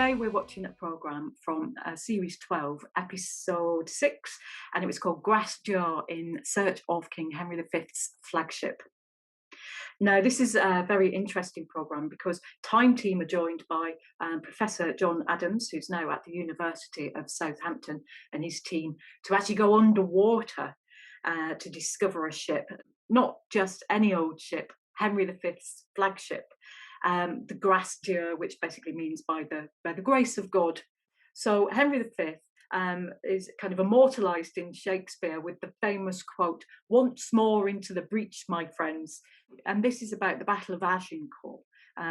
today we're watching a programme from Series 12, Episode 6, and it was called Grace Dieu in Search of King Henry V's Flagship. Now, this is a very interesting programme because Time team are joined by Professor John Adams, who's now at the University of Southampton, and his team to actually go underwater to discover a ship, not just any old ship, Henry V's flagship, the Grace Dieu, which basically means by the grace of God. So Henry V is kind of immortalised in Shakespeare with the famous quote, "Once more into the breach, my friends." And this is about the Battle of Agincourt,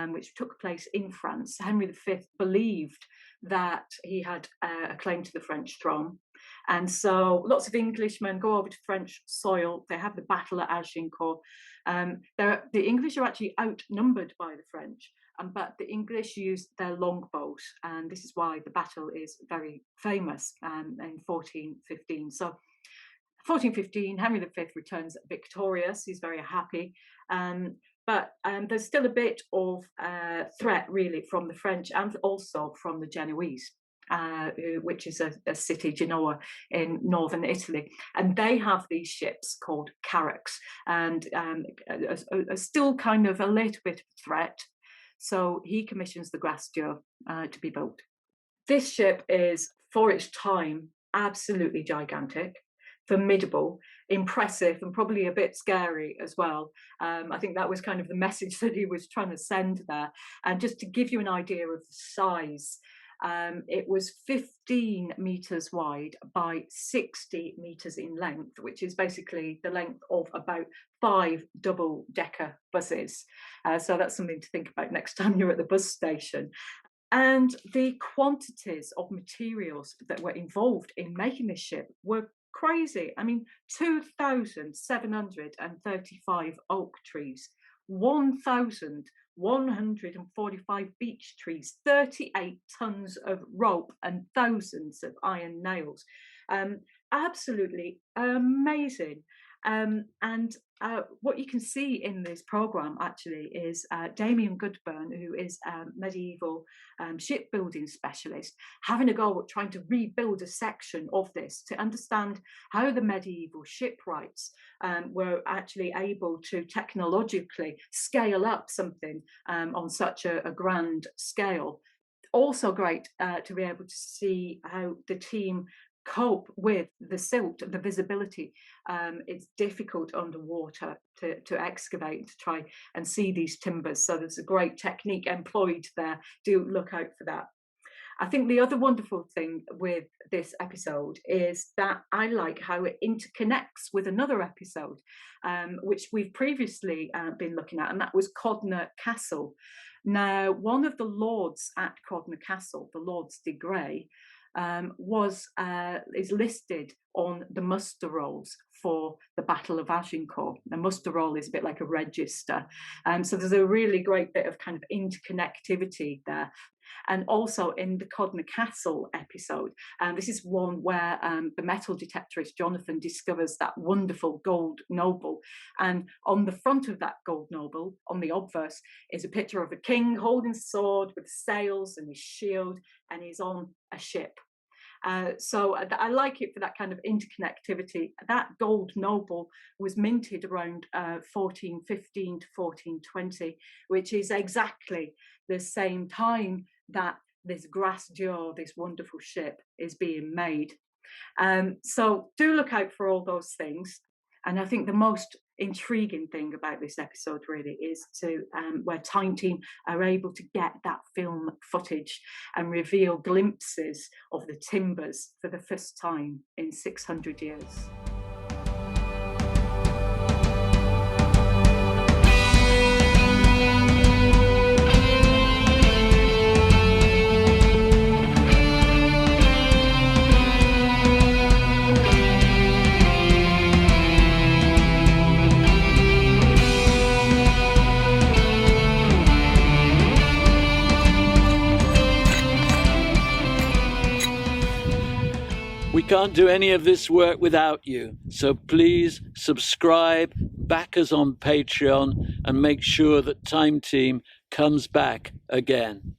which took place in France. Henry V believed that he had a claim to the French throne. And so lots of Englishmen go over to French soil. They have the Battle of Agincourt. The English are actually outnumbered by the French, but the English use their longbows, and this is why the battle is very famous in 1415. So 1415, Henry V returns victorious. He's very happy. But there's still a bit of threat, really, from the French and also from the Genoese, which is a city, Genoa, in northern Italy. And they have these ships called carracks, and are still kind of a little bit of a threat. So he commissions the Grace Dieu to be built. This ship is, for its time, absolutely gigantic, formidable, impressive, and probably a bit scary as well. I think that was kind of the message that he was trying to send there. And just to give you an idea of the size, it was 15 metres wide by 60 metres in length, which is basically the length of about 5 double-decker buses. So that's something to think about next time you're at the bus station. And the quantities of materials that were involved in making this ship were crazy. I mean, 2,735 oak trees, 1,145 beech trees, 38 tons of rope, and thousands of iron nails. Absolutely amazing. And what you can see in this programme actually is Damien Goodburn, who is a medieval shipbuilding specialist, having a go at trying to rebuild a section of this to understand how the medieval shipwrights were actually able to technologically scale up something on such a grand scale. Also great to be able to see how the team cope with the silt, the visibility. It's difficult underwater to excavate, to try and see these timbers. So there's a great technique employed there. Do look out for that. I think the other wonderful thing with this episode is that I like how it interconnects with another episode, which we've previously been looking at, and that was Codnor Castle. Now, one of the lords at Codnor Castle, the Lords de Grey, is listed on the muster rolls for the Battle of Agincourt. The muster roll is a bit like a register, so there's a really great bit of kind of interconnectivity there. And also in the Codnor Castle episode, this is one where the metal detectorist Jonathan discovers that wonderful gold noble, and on the front of that gold noble, on the obverse, is a picture of a king holding a sword with sails and his shield, and he's on a ship. So I like it for that kind of interconnectivity. That gold noble was minted around 1415 to 1420, which is exactly the same time that this Grace Dieu, this wonderful ship, is being made. So do look out for all those things. And I think the most intriguing thing about this episode really is where Time Team are able to get that film footage and reveal glimpses of the timbers for the first time in 600 years. We can't do any of this work without you, so please subscribe, back us on Patreon, and make sure that Time Team comes back again.